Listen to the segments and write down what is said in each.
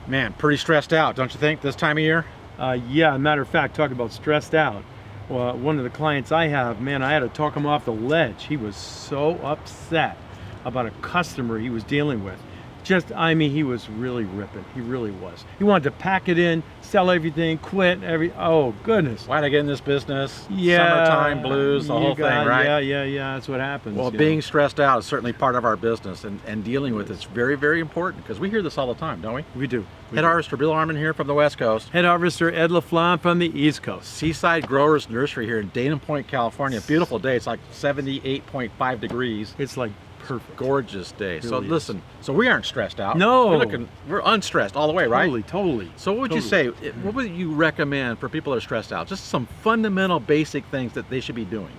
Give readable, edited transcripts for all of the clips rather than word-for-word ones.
Man, pretty stressed out, don't you think, this time of year? Yeah, matter of fact, talk about stressed out. Well, one of the clients I have, man, I had to talk him off the ledge. He was so upset about a customer he was dealing with. I mean, he was really ripping. He really was. He wanted to pack it in, sell everything, quit, oh goodness. Why'd I get in this business? Yeah. Summertime blues, the whole thing, right? Yeah, that's what happens. Well, being stressed out is certainly part of our business, and dealing with it's very, very important, because we hear this all the time, don't we? We do. Head harvester Bill Armin here from the West Coast. Head harvester Ed LaFlamme from the East Coast. Seaside Growers Nursery here in Dana Point, California. Beautiful day. It's like 78.5 degrees. It's like perfect. Gorgeous day. It So really listen, so we aren't stressed out. No. We're unstressed all the way, right? Totally. So what would you say, what would you recommend for people that are stressed out? Just some fundamental basic things that they should be doing.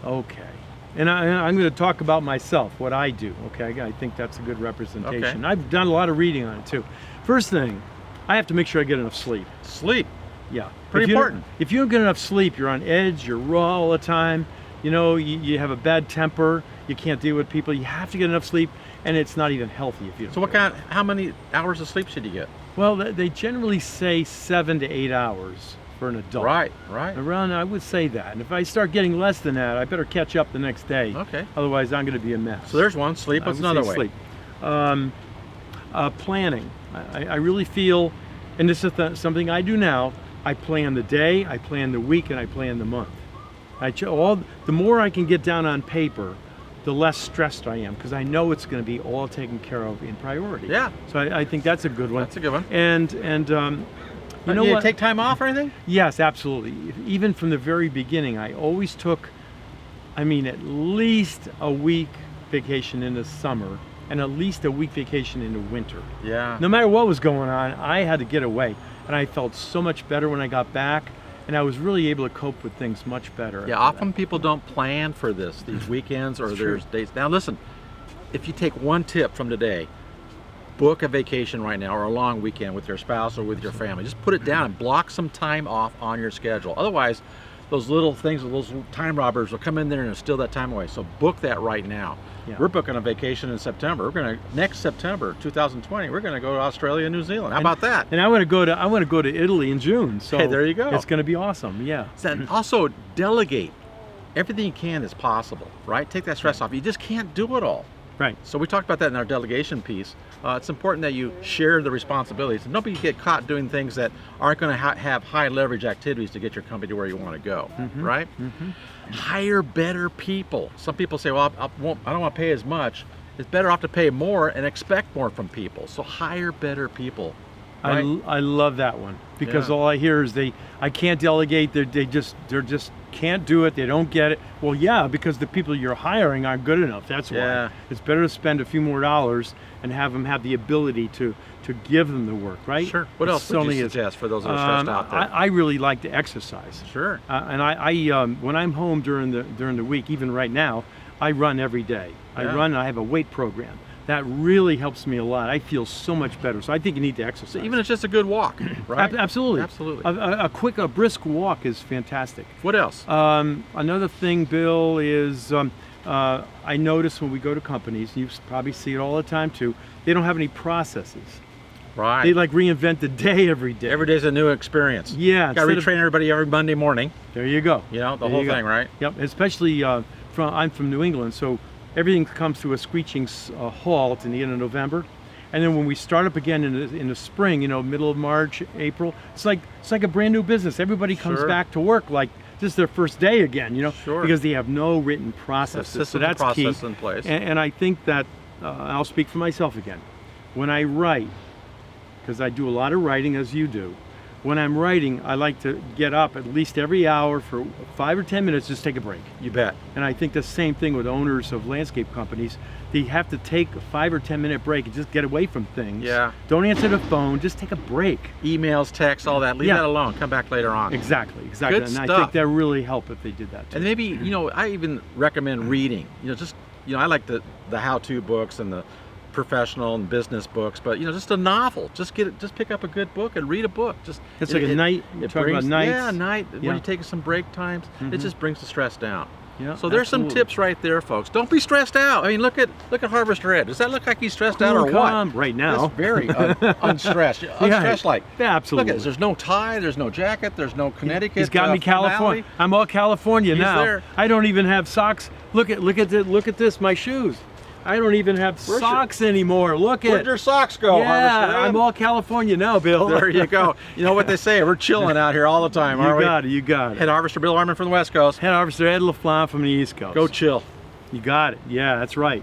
Okay. And I'm going to talk about myself, what I do, okay? I think that's a good representation. Okay. I've done a lot of reading on it too. First thing, I have to make sure I get enough sleep. Sleep. Yeah. Pretty important. If you don't get enough sleep, you're on edge, you're raw all the time, you know, you have a bad temper, you can't deal with people. You have to get enough sleep, and it's not even healthy if you don't. So how many hours of sleep should you get? Well, they generally say 7 to 8 hours for an adult. Right. Around, I would say that. And if I start getting less than that, I better catch up the next day. Okay. Otherwise, I'm going to be a mess. So there's one. Sleep. What's another way? Sleep. Planning. I really feel, and this is something I do now, I plan the day, I plan the week, and I plan the month. The more I can get down on paper, the less stressed I am, because I know it's going to be all taken care of in priority. Yeah. So I think that's a good one. That's a good one. And you know what? Take time off or anything? Yes, absolutely. Even from the very beginning, I always took, at least a week vacation in the summer and at least a week vacation in the winter. Yeah. No matter what was going on, I had to get away. And I felt so much better when I got back. And I was really able to cope with things much better. Yeah, often people don't plan for these weekends or there's days. Now listen, if you take one tip from today, book a vacation right now or a long weekend with your spouse or with your family. Just put it down and block some time off on your schedule. Otherwise, those little things, those little time robbers will come in there and steal that time away. So book that right now. Yeah. We're booking a vacation in September. Next September, 2020, we're going to go to Australia and New Zealand. How about that? And I want to go to Italy in June. So hey, there you go. It's going to be awesome. Yeah. And also delegate. Everything you can is possible, right? Take that stress off. You just can't do it all. Right. So we talked about that in our delegation piece. It's important that you share the responsibilities and nobody get caught doing things that aren't going to have high leverage activities to get your company to where you want to go, right? Hire better people. Some people say, well, I don't want to pay as much. It's better off to pay more and expect more from people. So hire better people. Right? I love that one, because all I hear is I can't delegate. They just can't do it. They don't get it. Well, yeah, because the people you're hiring aren't good enough. That's why. It's better to spend a few more dollars and have them have the ability to give them the work, right? Sure. What else would you suggest for those that are stressed out there? I really like to exercise. Sure. And I when I'm home during the week, even right now, I run every day. I run. And I have a weight program. That really helps me a lot. I feel so much better. So I think you need to exercise. So even if it's just a good walk, right? Absolutely. Absolutely. A brisk walk is fantastic. What else? Another thing, Bill, is I notice when we go to companies, you probably see it all the time too, they don't have any processes. Right. They like reinvent the day every day. Every day's a new experience. Yeah. Got to retrain everybody every Monday morning. There you go. You know, the whole thing, right? Yep. Especially I'm from New England, so everything comes to a screeching halt in the end of November, and then when we start up again in the spring, middle of March, April, it's like a brand new business. Everybody comes back to work like this is their first day again, because they have no written processes. So that's key. In place. And I think that I'll speak for myself again. When I write, because I do a lot of writing, as you do. When I'm writing, I like to get up at least every hour for 5 or 10 minutes, just take a break. You bet. And I think the same thing with owners of landscape companies. They have to take a 5 or 10 minute break and just get away from things. Yeah. Don't answer the phone, just take a break. Emails, texts, all that. Leave that alone. Come back later on. Exactly. Good and stuff. I think that really help if they did that too. And maybe, I even recommend reading. I like the how-to books and the professional and business books, but just a novel. Just pick up a good book and read a book. It's like a night. You're talking about nights. Yeah, night. When you're taking some break times, it just brings the stress down. Yeah, So there's some absolutely. tips right there, folks. Don't be stressed out. I mean, look at Harvester Ed. Does that look like he's stressed out or Calm what? right now. That's very unstressed. Unstressed like. Yeah, absolutely. Look at this. There's no tie. There's no jacket. There's no Connecticut. He's got me California. formality. I'm all California He's now. there. I don't even have socks. Look at this. My shoes. I don't even have Where's your- socks anymore. Look Where'd at. your socks go, Yeah, Harvester Ed? I'm all California now, Bill. There you go. You know what they say? We're chilling out here all the time, aren't we? You got it. Head Harvester Bill Arman from the West Coast. Head Harvester Ed LaFlamme from the East Coast. Go chill. You got it. Yeah, that's right.